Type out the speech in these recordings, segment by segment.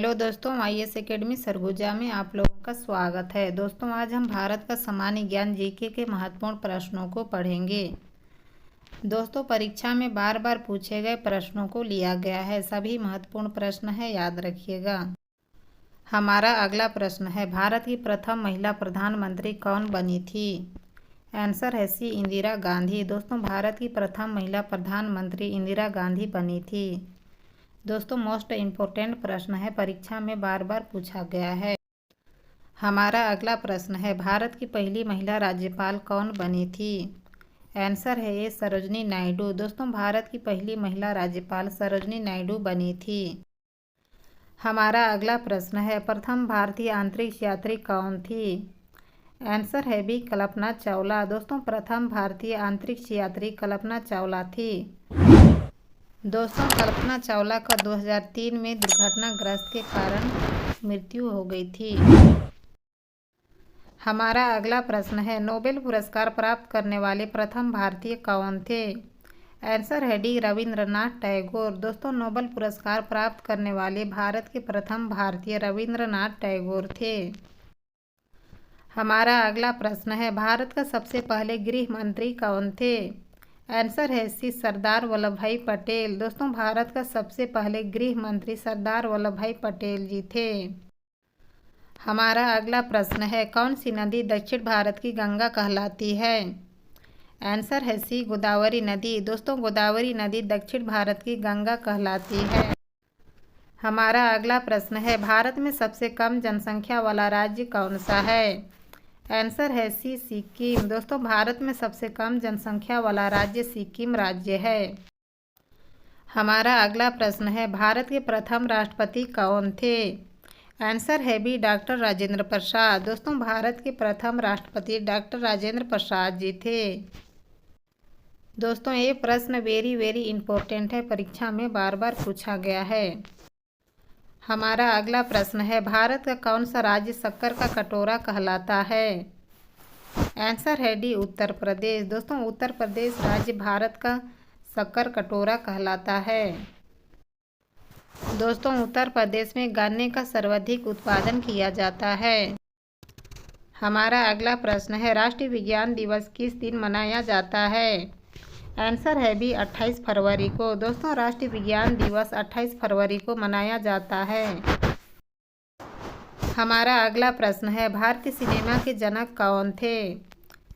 Hello दोस्तों, IAS academy Surguja में आप लोगों का स्वागत है। दोस्तों, आज हम भारत का सामान्य ज्ञान जीके के महत्वपूर्ण प्रश्नों को पढ़ेंगे। दोस्तों, परीक्षा में बार बार पूछे गए प्रश्नों को लिया गया है। सभी महत्वपूर्ण प्रश्न है, याद रखिएगा। हमारा अगला प्रश्न है, भारत की प्रथम महिला प्रधानमंत्री कौन बनी थी? आंसर है सी, इंदिरा गांधी। दोस्तों, भारत की प्रथम महिला प्रधानमंत्री इंदिरा गांधी बनी थी। दोस्तों, मोस्ट इम्पोर्टेंट प्रश्न है, परीक्षा में बार बार पूछा गया है। हमारा अगला प्रश्न है, भारत की पहली महिला राज्यपाल कौन बनी थी? आंसर है ए, सरोजनी नायडू। दोस्तों, भारत की पहली महिला राज्यपाल सरोजनी नायडू बनी थी। हमारा अगला प्रश्न है, प्रथम भारतीय अंतरिक्ष यात्री कौन थी? आंसर है बी, कल्पना चावला। दोस्तों, प्रथम भारतीय अंतरिक्ष यात्री कल्पना चावला थी। दोस्तों, कल्पना चावला का 2003 में दुर्घटनाग्रस्त के कारण मृत्यु हो गई थी। हमारा अगला प्रश्न है, नोबेल पुरस्कार प्राप्त करने वाले प्रथम भारतीय कौन थे? आंसर है डी, रविंद्रनाथ टैगोर। दोस्तों, नोबेल पुरस्कार प्राप्त करने वाले भारत के प्रथम भारतीय रविंद्रनाथ टैगोर थे। हमारा अगला प्रश्न है, भारत का सबसे पहले गृह मंत्री कौन थे? आंसर है सी, सरदार वल्लभ भाई पटेल। दोस्तों, भारत का सबसे पहले गृह मंत्री सरदार वल्लभ भाई पटेल जी थे। हमारा अगला प्रश्न है, कौन सी नदी दक्षिण भारत की गंगा कहलाती है? आंसर है सी, गोदावरी नदी। दोस्तों, गोदावरी नदी दक्षिण भारत की गंगा कहलाती है। हमारा अगला प्रश्न है, भारत में सबसे कम जनसंख्या वाला राज्य कौन सा है? आंसर है सी, सिक्किम। दोस्तों, भारत में सबसे कम जनसंख्या वाला राज्य सिक्किम राज्य है। हमारा अगला प्रश्न है, भारत के प्रथम राष्ट्रपति कौन थे? आंसर है बी, डॉक्टर राजेंद्र प्रसाद। दोस्तों, भारत के प्रथम राष्ट्रपति डॉक्टर राजेंद्र प्रसाद जी थे। दोस्तों, ये प्रश्न वेरी वेरी इंपॉर्टेंट है, परीक्षा में बार बार पूछा गया है। हमारा अगला प्रश्न है, भारत का कौन सा राज्य शक्कर का कटोरा कहलाता है? आंसर है डी, उत्तर प्रदेश। दोस्तों, उत्तर प्रदेश राज्य भारत का शक्कर कटोरा कहलाता है। दोस्तों, उत्तर प्रदेश में गन्ने का सर्वाधिक उत्पादन किया जाता है। हमारा अगला प्रश्न है, राष्ट्रीय विज्ञान दिवस किस दिन मनाया जाता है? आंसर है बी, 28 फरवरी को। दोस्तों, राष्ट्रीय विज्ञान दिवस 28 फरवरी को मनाया जाता है। हमारा अगला प्रश्न है, भारतीय सिनेमा के जनक कौन थे?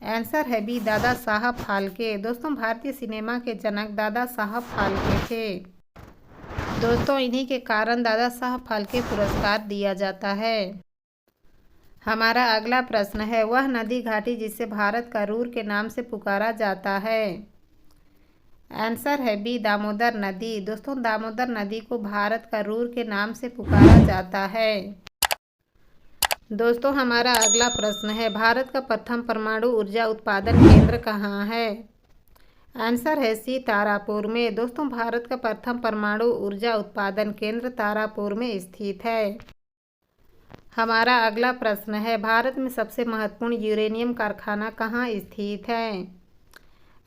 आंसर है बी, दादा साहब फाल्के। दोस्तों, भारतीय सिनेमा के जनक दादा साहब फाल्के थे। दोस्तों, इन्हीं के कारण दादा साहब फाल्के पुरस्कार दिया जाता है। हमारा अगला प्रश्न है, वह नदी घाटी जिसे भारत का रूर के नाम से पुकारा जाता है? आंसर है बी, दामोदर नदी। दोस्तों, दामोदर नदी को भारत का रूर के नाम से पुकारा जाता है। दोस्तों, हमारा अगला प्रश्न है, भारत का प्रथम परमाणु ऊर्जा उत्पादन केंद्र कहाँ है? आंसर है सी, तारापुर में। दोस्तों, भारत का प्रथम परमाणु ऊर्जा उत्पादन केंद्र तारापुर में स्थित है। हमारा अगला प्रश्न है, भारत में सबसे महत्वपूर्ण यूरेनियम कारखाना कहाँ स्थित है?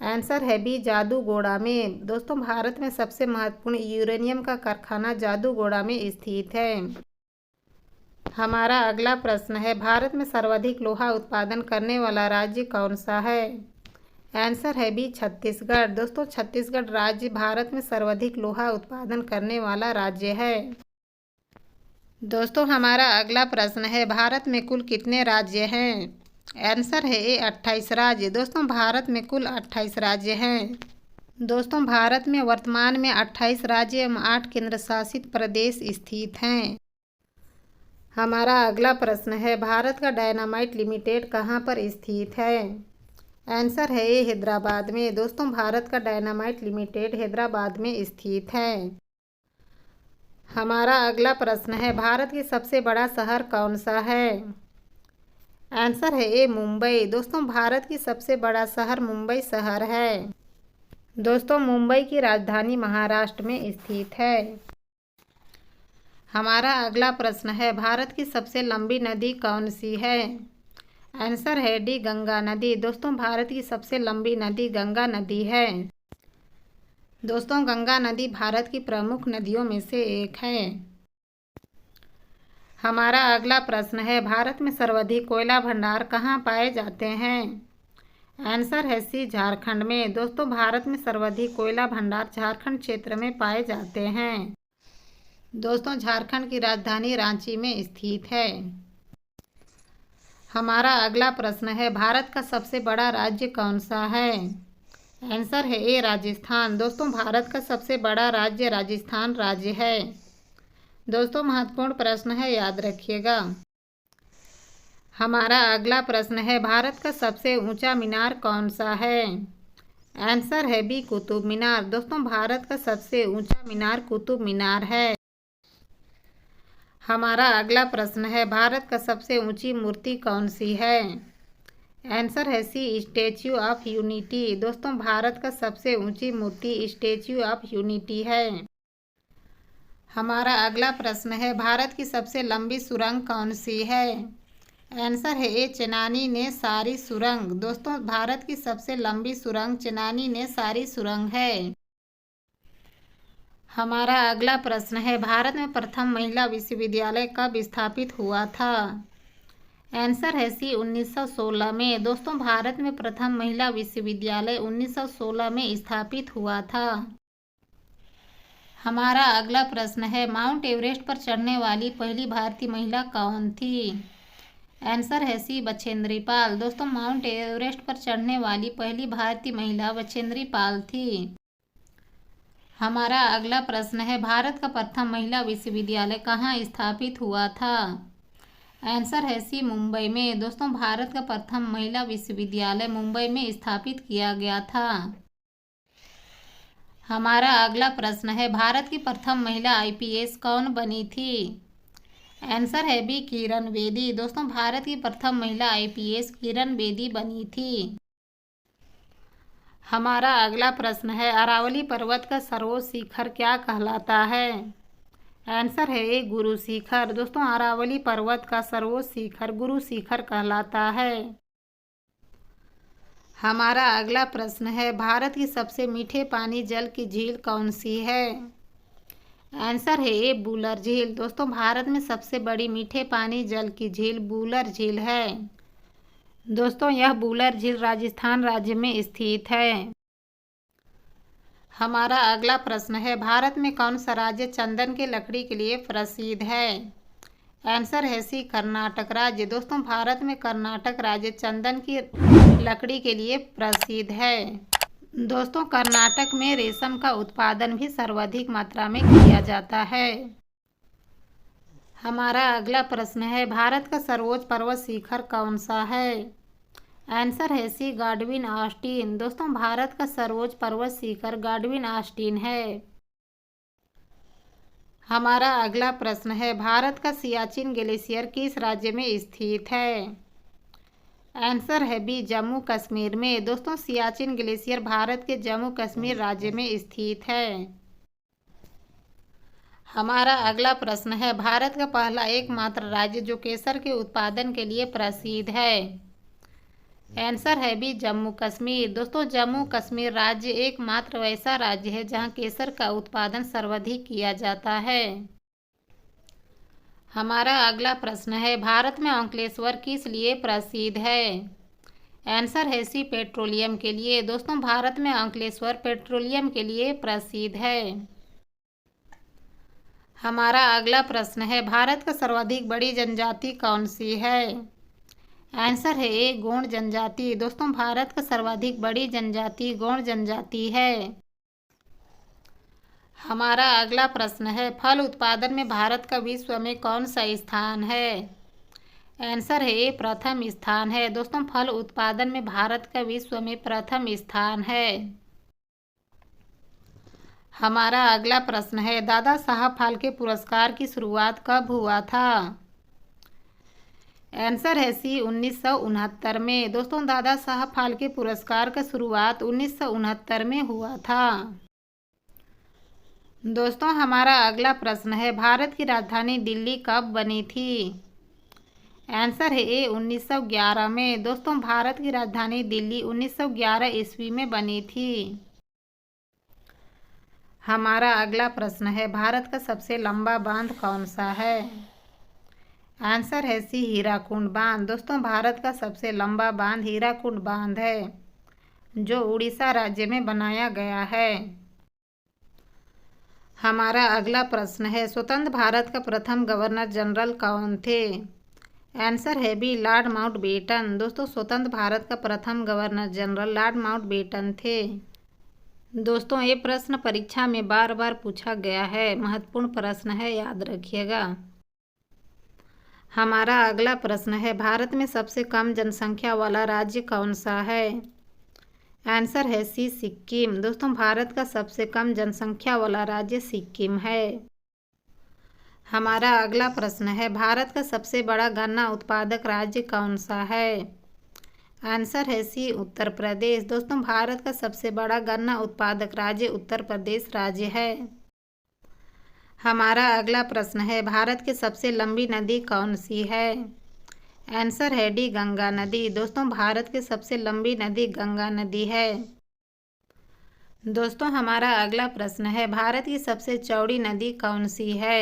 आंसर है बी, जादूगोड़ा में। दोस्तों, भारत में सबसे महत्वपूर्ण यूरेनियम का कारखाना जादूगोड़ा में स्थित है। हमारा अगला प्रश्न है, भारत में सर्वाधिक लोहा उत्पादन करने वाला राज्य कौन सा है? आंसर है बी, छत्तीसगढ़। दोस्तों, छत्तीसगढ़ राज्य भारत में सर्वाधिक लोहा उत्पादन करने वाला राज्य है। दोस्तों, हमारा अगला प्रश्न है, भारत में कुल कितने राज्य हैं? आंसर है ए, 28 राज्य। दोस्तों, भारत में कुल 28 राज्य हैं। दोस्तों, भारत में वर्तमान में 28 राज्य एवं 8 केंद्र शासित प्रदेश स्थित हैं। हमारा अगला प्रश्न है, भारत का डायनामाइट लिमिटेड कहाँ पर स्थित है? आंसर है ए, हैदराबाद में। दोस्तों, भारत का डायनामाइट लिमिटेड हैदराबाद में स्थित है। हमारा अगला प्रश्न है, भारत के सबसे बड़ा शहर कौन सा है? आंसर है ए, मुंबई। दोस्तों, भारत की सबसे बड़ा शहर मुंबई शहर है। दोस्तों, मुंबई की राजधानी महाराष्ट्र में स्थित है। हमारा अगला प्रश्न है, भारत की सबसे लंबी नदी कौन सी है? आंसर है डी, गंगा नदी। दोस्तों, भारत की सबसे लंबी नदी गंगा नदी है। दोस्तों, गंगा नदी भारत की प्रमुख नदियों में से एक है। हमारा अगला प्रश्न है, भारत में सर्वाधिक कोयला भंडार कहाँ पाए जाते हैं? आंसर है सी, झारखंड में। दोस्तों, भारत में सर्वाधिक कोयला भंडार झारखंड क्षेत्र में पाए जाते हैं। दोस्तों, झारखंड की राजधानी रांची में स्थित है। हमारा अगला प्रश्न है, भारत का सबसे बड़ा राज्य कौन सा है? आंसर है ए, राजस्थान। दोस्तों, भारत का सबसे बड़ा राज्य राजस्थान राज्य है। दोस्तों, महत्वपूर्ण प्रश्न है, याद रखिएगा। हमारा अगला प्रश्न है, भारत का सबसे ऊंचा मीनार कौन सा है? आंसर है बी, कुतुब मीनार। दोस्तों, भारत का सबसे ऊंचा मीनार कुतुब मीनार है। हमारा अगला प्रश्न है, भारत का सबसे ऊंची मूर्ति कौन सी है? आंसर है सी, स्टैच्यू ऑफ यूनिटी। दोस्तों, भारत का सबसे ऊंची मूर्ति स्टैच्यू ऑफ यूनिटी है। हमारा अगला प्रश्न है, भारत की सबसे लंबी सुरंग कौन सी है? आंसर है ए, चेनानी ने सारी सुरंग। दोस्तों, भारत की सबसे लंबी सुरंग चेनानी ने सारी सुरंग है। हमारा अगला प्रश्न है, भारत में प्रथम महिला विश्वविद्यालय कब स्थापित हुआ था? आंसर है सी, 1916 में। दोस्तों, भारत में प्रथम महिला विश्वविद्यालय 1916 में स्थापित हुआ था। हमारा अगला प्रश्न है, माउंट एवरेस्ट पर चढ़ने वाली पहली भारतीय महिला कौन थी? आंसर है सी, बछेंद्री पाल। दोस्तों, माउंट एवरेस्ट पर चढ़ने वाली पहली भारतीय महिला बछेंद्री पाल थी। हमारा अगला प्रश्न है, भारत का प्रथम महिला विश्वविद्यालय कहाँ स्थापित हुआ था? आंसर है सी, मुंबई में। दोस्तों, भारत का प्रथम महिला विश्वविद्यालय मुंबई में स्थापित किया गया था। हमारा अगला प्रश्न है, भारत की प्रथम महिला आईपीएस कौन बनी थी? आंसर है बी, किरण बेदी। दोस्तों, भारत की प्रथम महिला आईपीएस किरण बेदी बनी थी। हमारा अगला प्रश्न है, अरावली पर्वत का सर्वोच्च शिखर क्या कहलाता है? आंसर है ए, गुरु शिखर। दोस्तों, अरावली पर्वत का सर्वोच्च शिखर गुरु शिखर कहलाता है। हमारा अगला प्रश्न है, भारत की सबसे मीठे पानी जल की झील कौन सी है? आंसर है ए, बूलर झील। दोस्तों, भारत में सबसे बड़ी मीठे पानी जल की झील बूलर झील है। दोस्तों, यह बूलर झील राजस्थान राज्य में स्थित है। हमारा अगला प्रश्न है, भारत में कौन सा राज्य चंदन के लकड़ी के लिए प्रसिद्ध है? आंसर है सी, कर्नाटक राज्य। दोस्तों, भारत में कर्नाटक राज्य चंदन की लकड़ी के लिए प्रसिद्ध है। दोस्तों, कर्नाटक में रेशम का उत्पादन भी सर्वाधिक मात्रा में किया जाता है। हमारा अगला प्रश्न है, भारत का सर्वोच्च पर्वत शिखर कौन सा है? आंसर है सी, गाडविन ऑस्टिन। दोस्तों, भारत का सर्वोच्च पर्वत शिखर गाडविन ऑस्टिन है। हमारा अगला प्रश्न है, भारत का सियाचिन ग्लेशियर किस राज्य में स्थित है? आंसर है बी, जम्मू कश्मीर में। दोस्तों, सियाचिन ग्लेशियर भारत के जम्मू कश्मीर राज्य में स्थित है। हमारा अगला प्रश्न है, भारत का पहला एकमात्र राज्य जो केसर के उत्पादन के लिए प्रसिद्ध है? आंसर है बी, जम्मू कश्मीर। दोस्तों, जम्मू कश्मीर राज्य एकमात्र वैसा राज्य है जहां केसर का उत्पादन सर्वाधिक किया जाता है। हमारा अगला प्रश्न है, भारत में अंकलेश्वर किस लिए प्रसिद्ध है? आंसर है सी, पेट्रोलियम के लिए। दोस्तों, भारत में अंकलेश्वर पेट्रोलियम के लिए प्रसिद्ध है। हमारा अगला प्रश्न है, भारत का सर्वाधिक बड़ी जनजाति कौन सी है? आंसर है ए, गोंड जनजाति। दोस्तों, भारत का सर्वाधिक बड़ी जनजाति गोंड जनजाति है। हमारा अगला प्रश्न है, फल उत्पादन में भारत का विश्व में कौन सा स्थान है? आंसर है ए, प्रथम स्थान है। दोस्तों, फल उत्पादन में भारत का विश्व में प्रथम स्थान है। हमारा अगला प्रश्न है, दादा साहब फाल्के पुरस्कार की शुरुआत कब हुआ था? आंसर है सी, 1969 में। दोस्तों, दादा साहब फाल्के पुरस्कार का शुरुआत 1969 में हुआ था। दोस्तों, हमारा अगला प्रश्न है, भारत की राजधानी दिल्ली कब बनी थी? आंसर है ए, 1911 में। दोस्तों, भारत की राजधानी दिल्ली 1911 ईस्वी में बनी थी। हमारा अगला प्रश्न है, भारत का सबसे लंबा बांध कौन सा है? आंसर है सी, हीराकुंड बांध। दोस्तों, भारत का सबसे लंबा बांध हीराकुंड बांध है, जो उड़ीसा राज्य में बनाया गया है। हमारा अगला प्रश्न है, स्वतंत्र भारत का प्रथम गवर्नर जनरल कौन थे? आंसर है बी, लॉर्ड माउंटबेटन। दोस्तों, स्वतंत्र भारत का प्रथम गवर्नर जनरल लॉर्ड माउंटबेटन थे। दोस्तों, ये प्रश्न परीक्षा में बार बार पूछा गया है, महत्वपूर्ण प्रश्न है, याद रखिएगा। हमारा अगला प्रश्न है, भारत में सबसे कम जनसंख्या वाला राज्य कौन सा है? आंसर है सी, सिक्किम। दोस्तों, भारत का सबसे कम जनसंख्या वाला राज्य सिक्किम है। हमारा अगला प्रश्न है, भारत का सबसे बड़ा गन्ना उत्पादक राज्य कौन सा है? आंसर है सी, उत्तर प्रदेश। दोस्तों, भारत का सबसे बड़ा गन्ना उत्पादक राज्य उत्तर प्रदेश राज्य है। हमारा अगला प्रश्न है, भारत की सबसे लंबी नदी कौन सी है? आंसर है डी, गंगा नदी। दोस्तों, भारत की सबसे लंबी नदी गंगा नदी है। दोस्तों, हमारा अगला प्रश्न है, भारत की सबसे चौड़ी नदी कौन सी है?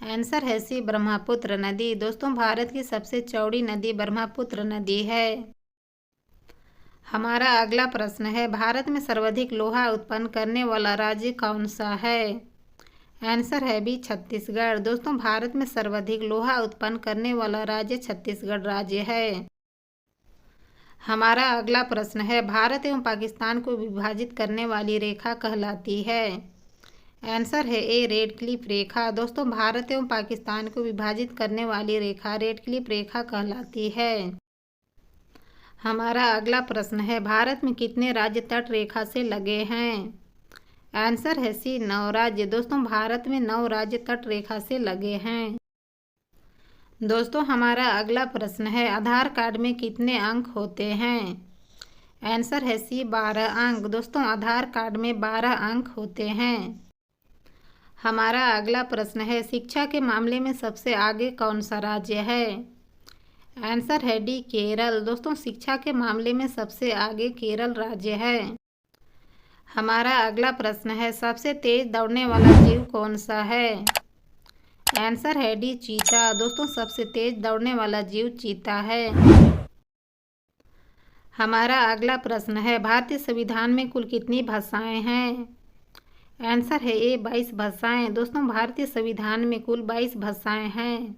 आंसर है सी, ब्रह्मपुत्र नदी। दोस्तों, भारत की सबसे चौड़ी नदी ब्रह्मपुत्र नदी है। हमारा अगला प्रश्न है, भारत में सर्वाधिक लोहा उत्पन्न करने वाला राज्य कौन सा है? आंसर है बी, छत्तीसगढ़। दोस्तों, भारत में सर्वाधिक लोहा उत्पन्न करने वाला राज्य छत्तीसगढ़ राज्य है। हमारा अगला प्रश्न है, भारत एवं पाकिस्तान को विभाजित करने वाली रेखा कहलाती है? आंसर है ए, रेड क्लिफ रेखा। दोस्तों, भारत एवं पाकिस्तान को विभाजित करने वाली रेखा रेड क्लिफ रेखा कहलाती है। हमारा अगला प्रश्न है, भारत में कितने राज्य तट रेखा से लगे हैं? आंसर है सी, 9 राज्य। दोस्तों, भारत में 9 राज्य तट रेखा से लगे हैं। दोस्तों, हमारा अगला प्रश्न है, आधार कार्ड में कितने अंक होते हैं? आंसर है सी, 12 अंक। दोस्तों, आधार कार्ड में 12 अंक होते हैं। हमारा अगला प्रश्न है, शिक्षा के मामले में सबसे आगे कौन सा राज्य है? आंसर है डी, केरल। दोस्तों, शिक्षा के मामले में सबसे आगे केरल राज्य है। हमारा अगला प्रश्न है, सबसे तेज दौड़ने वाला जीव कौन सा है? आंसर है डी, चीता। दोस्तों, सबसे तेज दौड़ने वाला जीव चीता है। हमारा अगला प्रश्न है, भारतीय संविधान में कुल कितनी भाषाएं हैं? आंसर है ए, 22 भाषाएं। दोस्तों, भारतीय संविधान में कुल 22 भाषाएं हैं।